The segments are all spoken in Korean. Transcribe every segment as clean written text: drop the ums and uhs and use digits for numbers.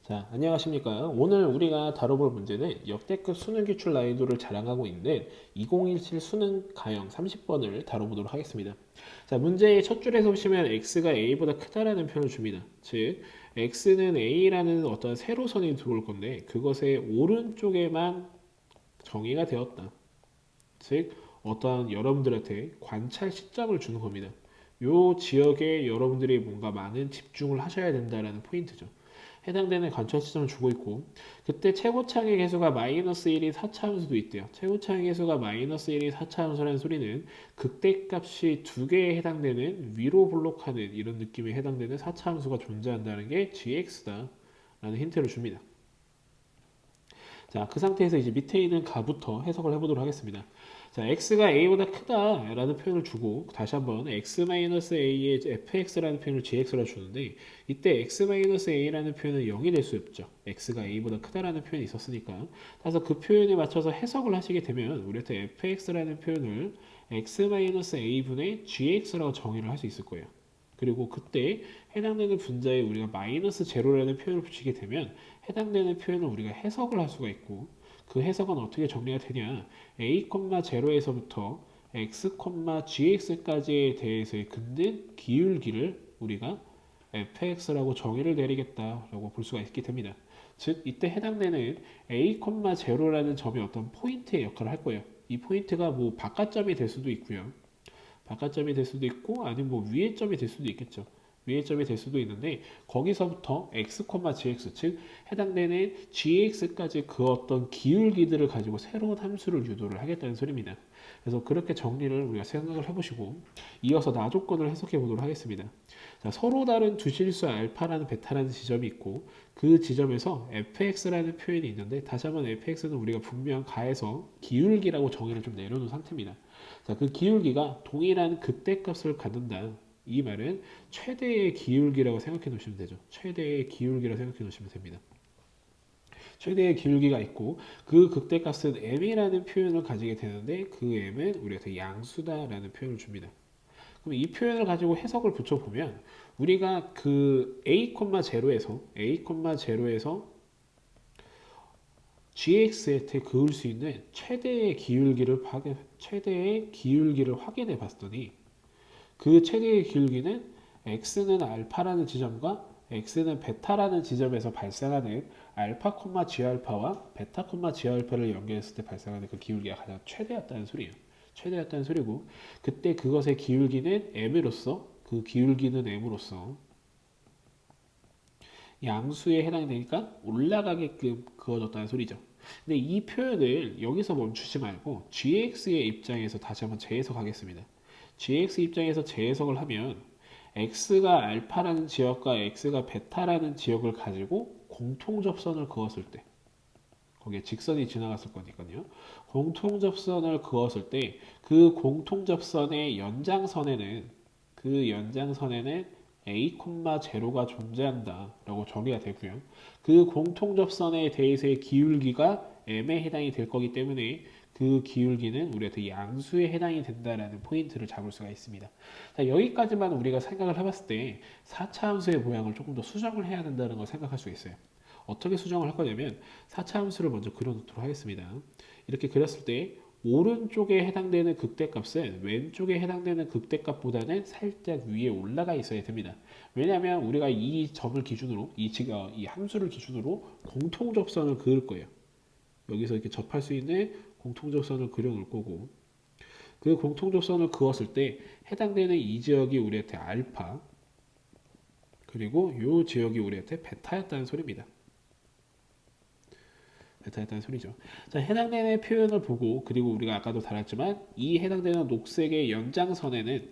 자, 안녕하십니까. 오늘 우리가 다뤄볼 문제는 역대급 수능 기출 난이도를 자랑하고 있는 2017 수능 가형 30번을 다뤄보도록 하겠습니다. 자, 문제의 첫 줄에서 보시면 x가 a보다 크다라는 표현을 줍니다. 즉, x는 a라는 어떤 세로선이 들어올 건데 그것의 오른쪽에만 정의가 되었다. 즉, 어떠한 여러분들한테 관찰 시점을 주는 겁니다. 요 지역에 여러분들이 뭔가 많은 집중을 하셔야 된다라는 포인트죠. 해당되는 관찰 시점을 주고 있고, 그때 최고차의 개수가 마이너스 1이 4차 함수도 있대요. 최고차의 개수가 마이너스 1이 4차 함수라는 소리는 극대값이 두 개에 해당되는 위로 블록하는 이런 느낌에 해당되는 4차 함수가 존재한다는 게 gx다 라는 힌트를 줍니다. 자, 그 상태에서 이제 밑에 있는 가부터 해석을 해보도록 하겠습니다. 자, x가 a보다 크다라는 표현을 주고 다시 한번 x-a의 fx라는 표현을 gx라 주는데 이때 x-a라는 표현은 0이 될 수 없죠. x가 a보다 크다라는 표현이 있었으니까. 그래서 그 표현에 맞춰서 해석을 하시게 되면 우리한테 fx라는 표현을 x-a분의 gx라고 정의를 할 수 있을 거예요. 그리고 그때 해당되는 분자에 우리가 마이너스 제로라는 표현을 붙이게 되면 해당되는 표현을 우리가 해석을 할 수가 있고 그 해석은 어떻게 정리가 되냐 a,0에서부터 x, gx까지에 대해서의 긋는 기울기를 우리가 fx라고 정의를 내리겠다라고 볼 수가 있게 됩니다. 즉 이때 해당되는 a,0라는 점이 어떤 포인트의 역할을 할 거예요. 이 포인트가 뭐 바깥점이 될 수도 있고요. 바깥점이 될 수도 있고 아니면 뭐 위의 점이 될 수도 있겠죠. 위의 점이 될 수도 있는데 거기서부터 x, gx 즉 해당되는 gx까지 그 어떤 기울기들을 가지고 새로운 함수를 유도를 하겠다는 소리입니다. 그래서 그렇게 정리를 우리가 생각을 해보시고 이어서 나조건을 해석해 보도록 하겠습니다. 자, 서로 다른 두 실수 알파라는 베타라는 지점이 있고 그 지점에서 fx라는 표현이 있는데 다시 한번 fx는 우리가 분명 가에서 기울기라고 정의를 좀 내려놓은 상태입니다. 자, 그 기울기가 동일한 극대값을 갖는다. 이 말은 최대의 기울기라고 생각해 놓으시면 되죠. 최대의 기울기라고 생각해 놓으시면 됩니다. 최대의 기울기가 있고 그 극대값은 m이라는 표현을 가지게 되는데 그 m은 우리가 양수다라는 표현을 줍니다. 그럼 이 표현을 가지고 해석을 붙여보면 우리가 그 a,0에서 gx에 그을 수 있는 최대의 기울기를 확인해 봤더니 그 최대의 기울기는 x는 알파라는 지점과 x는 베타라는 지점에서 발생하는 알파, g알파와 베타, g알파를 연결했을 때 발생하는 그 기울기가 가장 최대였다는 소리예요. 최대였다는 소리고 그때 그것의 기울기는 m으로서 그 기울기는 m으로서 양수에 해당되니까 올라가게끔 그어졌다는 소리죠. 근데 이 표현을 여기서 멈추지 말고 gx의 입장에서 다시 한번 재해석하겠습니다. gx 입장에서 재해석을 하면 x가 알파라는 지역과 x가 베타라는 지역을 가지고 공통접선을 그었을 때 거기에 직선이 지나갔을 거니까요. 공통접선을 그었을 때 그 공통접선의 연장선에는 a, 0가 존재한다 라고 정의가 되고요. 그 공통접선에 대해서의 기울기가 m에 해당이 될 거기 때문에 그 기울기는 우리한테 양수에 해당이 된다라는 포인트를 잡을 수가 있습니다. 자, 여기까지만 우리가 생각을 해봤을 때 4차 함수의 모양을 조금 더 수정을 해야 된다는 걸 생각할 수 있어요. 어떻게 수정을 할 거냐면 4차 함수를 먼저 그려놓도록 하겠습니다. 이렇게 그렸을 때 오른쪽에 해당되는 극대값은 왼쪽에 해당되는 극대값보다는 살짝 위에 올라가 있어야 됩니다. 왜냐하면 우리가 이 점을 기준으로 이 함수를 기준으로 공통접선을 그을 거예요. 여기서 이렇게 접할 수 있는 공통접선을 그려놓을 거고 그 공통접선을 그었을 때 해당되는 이 지역이 우리한테 알파 그리고 이 지역이 우리한테 베타였다는 소리입니다. 베타였다는 소리죠. 자, 해당되는 표현을 보고 그리고 우리가 아까도 다뤘지만 이 해당되는 녹색의 연장선에는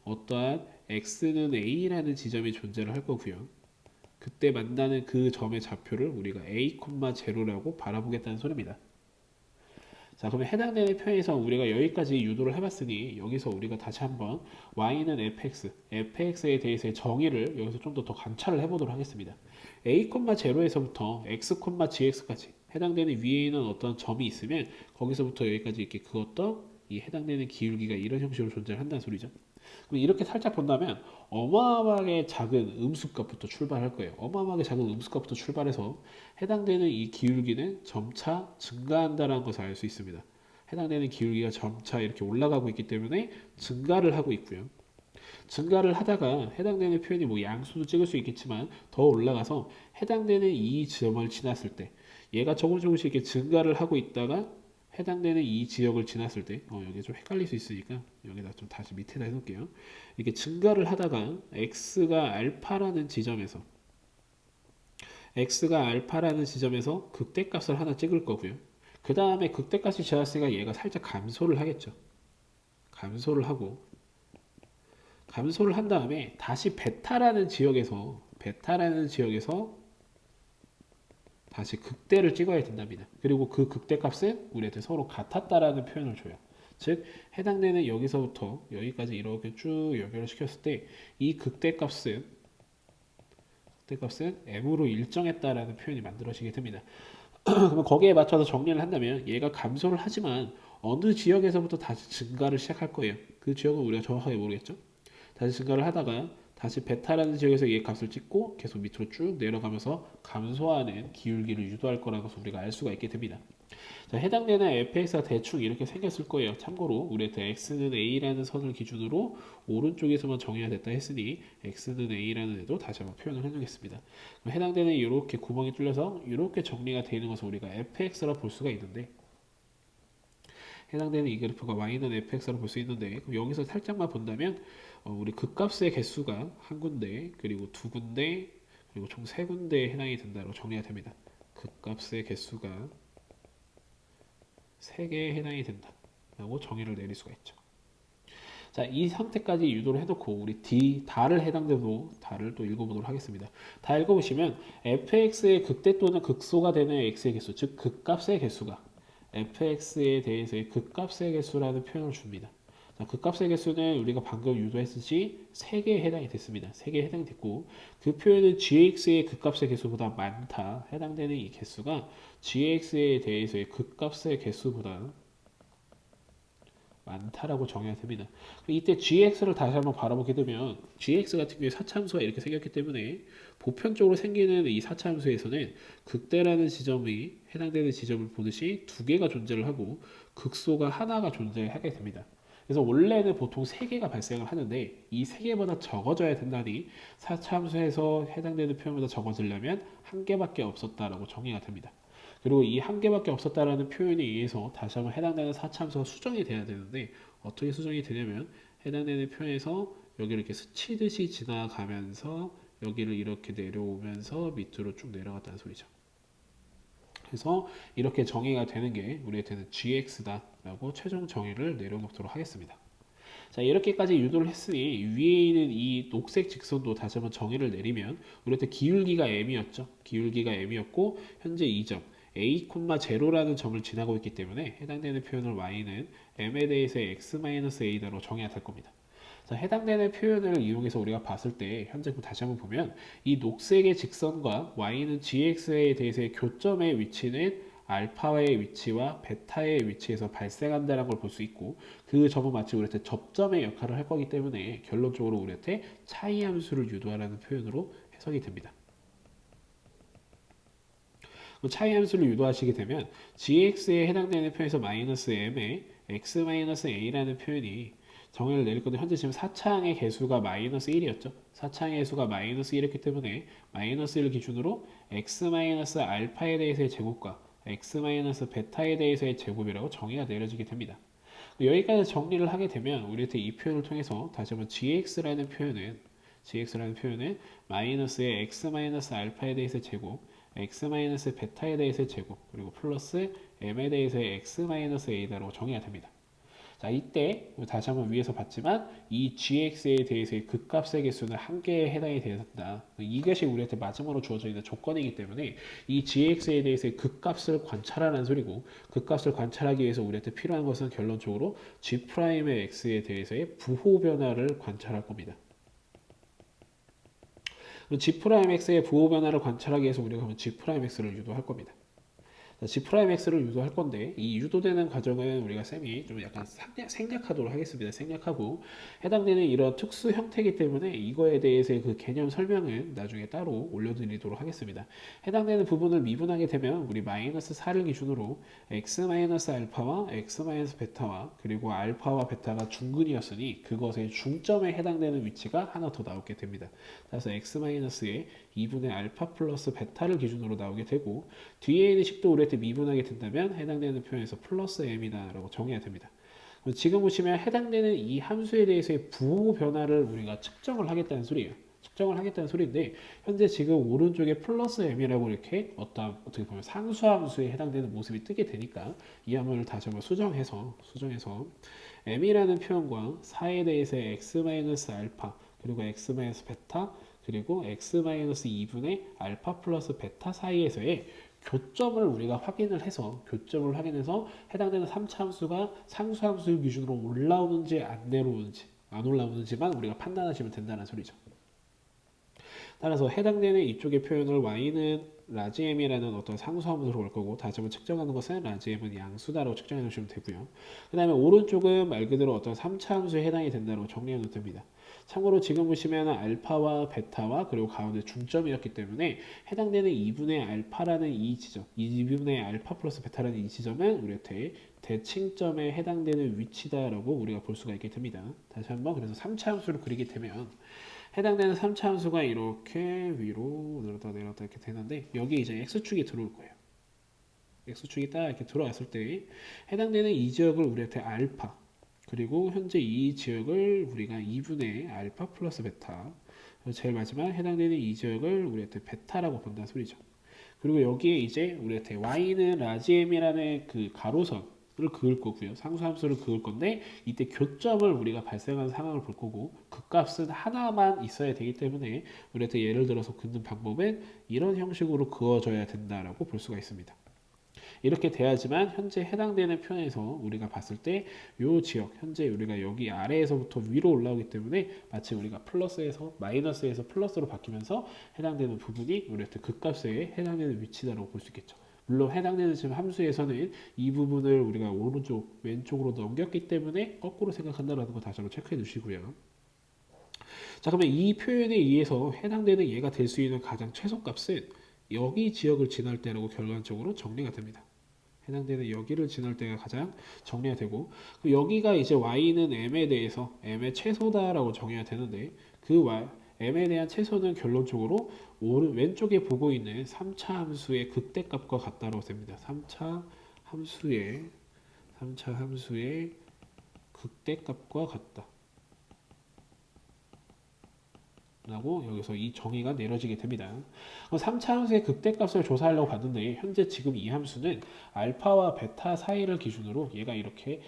어떠한 x는 a라는 지점이 존재를 할 거고요. 그때 만나는 그 점의 좌표를 우리가 a, 0라고 바라보겠다는 소리입니다. 자, 그러면 해당되는 표현에서 우리가 여기까지 유도를 해봤으니 여기서 우리가 다시 한번 y는 fx에 대해서의 정의를 여기서 좀 더 관찰을 해보도록 하겠습니다. a,0에서부터 x, gx까지 해당되는 위에 있는 어떤 점이 있으면 거기서부터 여기까지 이렇게 그었던 이 해당되는 기울기가 이런 형식으로 존재한다는 소리죠. 그럼 이렇게 살짝 본다면 어마어마하게 작은 음수값부터 출발할 거예요. 어마어마하게 작은 음수값부터 출발해서 해당되는 이 기울기는 점차 증가한다는 것을 알 수 있습니다. 해당되는 기울기가 점차 이렇게 올라가고 있기 때문에 증가를 하고 있고요. 증가를 하다가 해당되는 표현이 뭐 양수도 찍을 수 있겠지만 더 올라가서 해당되는 이 지점을 지났을 때 얘가 조금씩 이렇게 증가를 하고 있다가 해당되는 이 지역을 지났을 때 여기 좀 헷갈릴 수 있으니까 여기다 좀 다시 밑에다 해놓을게요. 이렇게 증가를 하다가 x가 알파라는 지점에서 극대값을 하나 찍을 거고요. 그 다음에 극대값이 지났으니까 얘가 살짝 감소를 하겠죠. 감소를 한 다음에 다시 베타라는 지역에서 다시 극대를 찍어야 된답니다. 그리고 그 극대값은 우리한테 서로 같았다라는 표현을 줘요. 즉 해당되는 여기서부터 여기까지 이렇게 쭉 연결을 시켰을 때 이 극대값은 m으로 일정했다라는 표현이 만들어지게 됩니다. 그러면 거기에 맞춰서 정리를 한다면 얘가 감소를 하지만 어느 지역에서부터 다시 증가를 시작할 거예요. 그 지역은 우리가 정확하게 모르겠죠. 다시 증가를 하다가 다시 베타라는 지역에서 얘 값을 찍고 계속 밑으로 쭉 내려가면서 감소하는 기울기를 유도할 거라는 것을 우리가 알 수가 있게 됩니다. 자, 해당되는 fx가 대충 이렇게 생겼을 거예요. 참고로 우리한테 x는 a라는 선을 기준으로 오른쪽에서만 정의가 됐다 했으니 x는 a라는 애도 다시 한번 표현을 해주겠습니다. 해당되는 이렇게 구멍이 뚫려서 이렇게 정리가 되는 것을 우리가 fx라 볼 수가 있는데 해당되는 이 그래프가 y는 fx로 볼 수 있는데 그럼 여기서 살짝만 본다면 우리 극값의 개수가 한 군데 그리고 두 군데 그리고 총 세 군데에 해당이 된다고 정리가 됩니다. 극값의 개수가 3개에 해당이 된다라고 정의를 내릴 수가 있죠. 자, 이 상태까지 유도를 해놓고 우리 D 다를 해당되도 다를 또 읽어보도록 하겠습니다. 다 읽어보시면 fx의 극대 또는 극소가 되는 x의 개수, 즉 극값의 개수가 fx에 대해서의 극값의 개수라는 표현을 줍니다. 자, 극값의 개수는 우리가 방금 유도했듯이 3개에 해당이 됐습니다. 3개에 해당이 됐고 그 표현은 gx의 극값의 개수보다 많다. 해당되는 이 개수가 gx에 대해서의 극값의 개수보다 많다라고 정해야 됩니다. 이때 gx를 다시 한번 바라보게 되면 gx 같은 경우에 사차함수가 이렇게 생겼기 때문에 보편적으로 생기는 이 사차함수에서는 극대라는 지점이 해당되는 지점을 보듯이 2개가 존재를 하고 극소가 하나가 존재하게 됩니다. 그래서 원래는 보통 3개가 발생을 하는데 이 3개보다 적어져야 된다니 사차함수에서 해당되는 표현보다 적어지려면 1개밖에 없었다라고 정의가 됩니다. 그리고 이 1개밖에 없었다라는 표현에 의해서 다시 한번 해당되는 사차함수가 수정이 돼야 되는데 어떻게 수정이 되냐면 해당되는 표현에서 여기를 이렇게 스치듯이 지나가면서 여기를 이렇게 내려오면서 밑으로 쭉 내려갔다는 소리죠. 그래서 이렇게 정의가 되는 게 우리한테는 gx다 라고 최종 정의를 내려놓도록 하겠습니다. 자, 이렇게까지 유도를 했으니 위에 있는 이 녹색 직선도 다시 한번 정의를 내리면 우리한테 기울기가 m이었죠. 기울기가 m이었고 현재 이 점 a, 0라는 점을 지나고 있기 때문에 해당되는 표현을 y는 m에 대해서 x-a다로 정해야 될 겁니다. 자, 해당되는 표현을 이용해서 우리가 봤을 때 현재 다시 한번 보면 이 녹색의 직선과 y는 gx에 대해서의 교점의 위치는 알파의 위치와 베타의 위치에서 발생한다는 걸 볼 수 있고 그 점은 마치 우리한테 접점의 역할을 할 거기 때문에 결론적으로 우리한테 차이 함수를 유도하라는 표현으로 해석이 됩니다. 차이 함수를 유도하시게 되면 gx에 해당되는 표현에서 마이너스 m에 x-a라는 표현이 정의를 내릴 건데 현재 지금 4차항의 개수가 마이너스 1이었죠. 4차항의 개수가 마이너스 1이었기 때문에 마이너스 1을 기준으로 x-알파에 대해서의 제곱과 x-베타에 대해서의 제곱이라고 정의가 내려지게 됩니다. 여기까지 정리를 하게 되면 우리한테 이 표현을 통해서 다시 한번 gx라는 표현은 마이너스의 x-알파에 대해서의 제곱 x-베타에 대해서의 제곱 그리고 플러스 m에 대해서의 x-a다라고 정의가 됩니다. 자, 이때 다시 한번 위에서 봤지만 이 gx에 대해서의 극값의 개수는 1개에 해당이 된다. 이것이 우리한테 마지막으로 주어져 있는 조건이기 때문에 이 gx에 대해서의 극값을 관찰하라는 소리고 극값을 관찰하기 위해서 우리한테 필요한 것은 결론적으로 g'의 x에 대해서의 부호 변화를 관찰할 겁니다. g'x의 부호 변화를 관찰하기 위해서 우리가 그러면 g'x를 유도할 겁니다. G 프라임 X를 유도할 건데 이 유도되는 과정은 우리가 쌤이 좀 약간 생략하도록 하겠습니다. 생략하고 해당되는 이런 특수 형태이기 때문에 이거에 대해서의 그 개념 설명은 나중에 따로 올려드리도록 하겠습니다. 해당되는 부분을 미분하게 되면 우리 마이너스 4를 기준으로 x 마이너스 알파와 x 마이너스 베타와 그리고 알파와 베타가 중근이었으니 그것의 중점에 해당되는 위치가 하나 더 나오게 됩니다. 그래서 x 마이너스의 2분의 알파 플러스 베타를 기준으로 나오게 되고 뒤에 있는 식도 우리한테 미분하게 된다면 해당되는 표현에서 플러스 m이다 라고 정해야 됩니다. 지금 보시면 해당되는 이 함수에 대해서의 부호 변화를 우리가 측정을 하겠다는 소리예요. 측정을 하겠다는 소리인데 현재 지금 오른쪽에 플러스 m이라고 이렇게 어떻게 보면 상수함수에 해당되는 모습이 뜨게 되니까 이 함수를 다시 한번 수정해서 m이라는 표현과 4에 대해서의 x-알파 그리고 x-베타 그리고 x-2분의 알파 플러스 베타 사이에서의 교점을 우리가 확인을 해서 해당되는 3차 함수가 상수함수 기준으로 올라오는지 안 내려오는지 안 올라오는지만 우리가 판단하시면 된다는 소리죠. 따라서 해당되는 이쪽의 표현을 y는 라지 m이라는 어떤 상수함수로 올 거고 다시 한번 측정하는 것은 라지 m은 양수다라고 측정해 놓으시면 되고요. 그 다음에 오른쪽은 말 그대로 어떤 3차 함수에 해당이 된다고 정리해 놓으면 됩니다. 참고로 지금 보시면 알파와 베타와 그리고 가운데 중점이었기 때문에 해당되는 2분의 알파라는 이 지점, 2분의 알파 플러스 베타라는 이 지점은 우리한테 대칭점에 해당되는 위치다라고 우리가 볼 수가 있게 됩니다. 다시 한번 그래서 3차 함수를 그리게 되면 해당되는 3차 함수가 이렇게 위로 내렸다 이렇게 되는데 여기 이제 x축이 들어올 거예요. x축이 딱 이렇게 들어왔을 때 해당되는 이 지역을 우리한테 알파 그리고 현재 이 지역을 우리가 2분의 알파 플러스 베타 제일 마지막 해당되는 이 지역을 우리한테 베타라고 본다는 소리죠. 그리고 여기에 이제 우리한테 y는 라지 m이라는 그 가로선을 그을 거고요. 상수함수를 그을 건데 이때 교점을 우리가 발생하는 상황을 볼 거고 그 값은 하나만 있어야 되기 때문에 우리한테 예를 들어서 긋는 방법은 이런 형식으로 그어져야 된다라고 볼 수가 있습니다. 이렇게 돼야지만 현재 해당되는 표현에서 우리가 봤을 때 이 지역 현재 우리가 여기 아래에서부터 위로 올라오기 때문에 마치 우리가 플러스에서 마이너스에서 플러스로 바뀌면서 해당되는 부분이 우리한테 극값에 해당되는 위치다라고 볼 수 있겠죠. 물론 해당되는 지금 함수에서는 이 부분을 우리가 오른쪽 왼쪽으로 넘겼기 때문에 거꾸로 생각한다라는 거 다시 한번 체크해 주시고요. 자, 그러면 이 표현에 의해서 해당되는 얘가 될 수 있는 가장 최소값은 여기 지역을 지날 때라고 결론적으로 정리가 됩니다. 해당되는 여기를 지날 때가 가장 정리가 되고 여기가 이제 y는 m에 대해서 m의 최소다라고 정해야 되는데 그 m에 대한 최소는 결론적으로 왼쪽에 보고 있는 3차 함수의 극대값과 같다고 됩니다. 3차 함수의 극대값과 같다. 라고 여기서 이 정의가 내려지게 됩니다. 3차 함수의 극대값을 조사하려고 봤는데 현재 지금 이 함수는 알파와 베타 사이를 기준으로 얘가 이렇게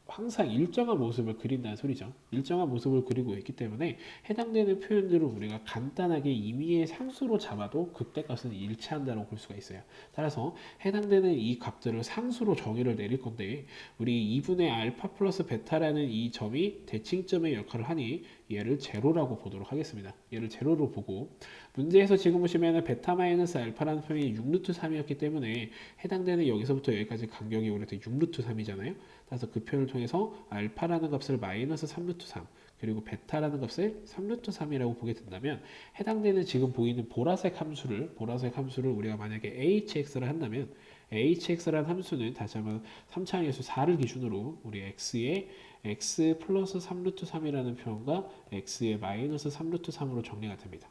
항상 일정한 모습을 그린다는 소리죠. 일정한 모습을 그리고 있기 때문에 해당되는 표현들을 우리가 간단하게 임의의 상수로 잡아도 극대값은 일치한다고 볼 수가 있어요. 따라서 해당되는 이 값들을 상수로 정의를 내릴 건데 우리 2분의 알파 플러스 베타라는 이 점이 대칭점의 역할을 하니 얘를 제로라고 보도록 하겠습니다. 얘를 제로로 보고 문제에서 지금 보시면 베타 마이너스 알파라는 표현이 6루트 3이었기 때문에 해당되는 여기서부터 여기까지 간격이 우리한테 6루트 3이잖아요. 그래서 그 표현을 통해서 알파라는 값을 마이너스 3루트 3 그리고 베타라는 값을 3루트 3이라고 보게 된다면 해당되는 지금 보이는 보라색 함수를 우리가 만약에 hx를 한다면 hx라는 함수는 다시 한번 3차항에서 4를 기준으로 우리 x의 x 플러스 3루트 3이라는 표현과 x의 마이너스 3루트 3으로 정리가 됩니다.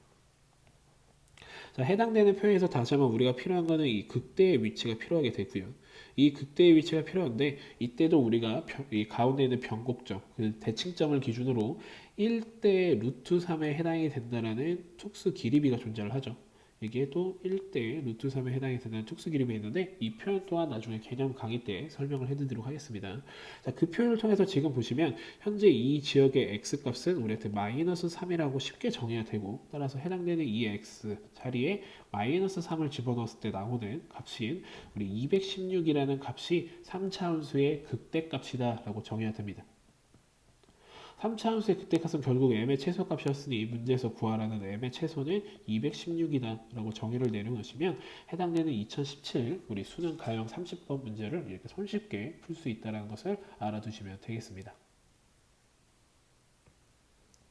자, 해당되는 표현에서 다시 한번 우리가 필요한 거는 이 극대의 위치가 필요하게 되고요. 이 극대의 위치가 필요한데 이때도 우리가 이 가운데 있는 변곡점, 그 대칭점을 기준으로 1대 루트 3에 해당이 된다라는 특수 기리비가 존재를 하죠. 이게 또 1대 루트 3에 해당이 된다는 특수 기리비가 있는데 이 표현 또한 나중에 개념 강의 때 설명을 해드리도록 하겠습니다. 자, 그 표현을 통해서 지금 보시면 현재 이 지역의 x값은 우리한테 마이너스 3이라고 쉽게 정해야 되고 따라서 해당되는 이 x 자리에 마이너스 3을 집어넣었을 때 나오는 값인 우리 216이라는 값이 3차 함수의 극대값이다 라고 정해야 됩니다. 3차 함수의 극대값은 결국 m의 최소값이었으니 문제에서 구하라는 m의 최소는 216이다 라고 정의를 내려놓으시면 해당되는 2017 우리 수능 가형 30번 문제를 이렇게 손쉽게 풀 수 있다는 것을 알아두시면 되겠습니다.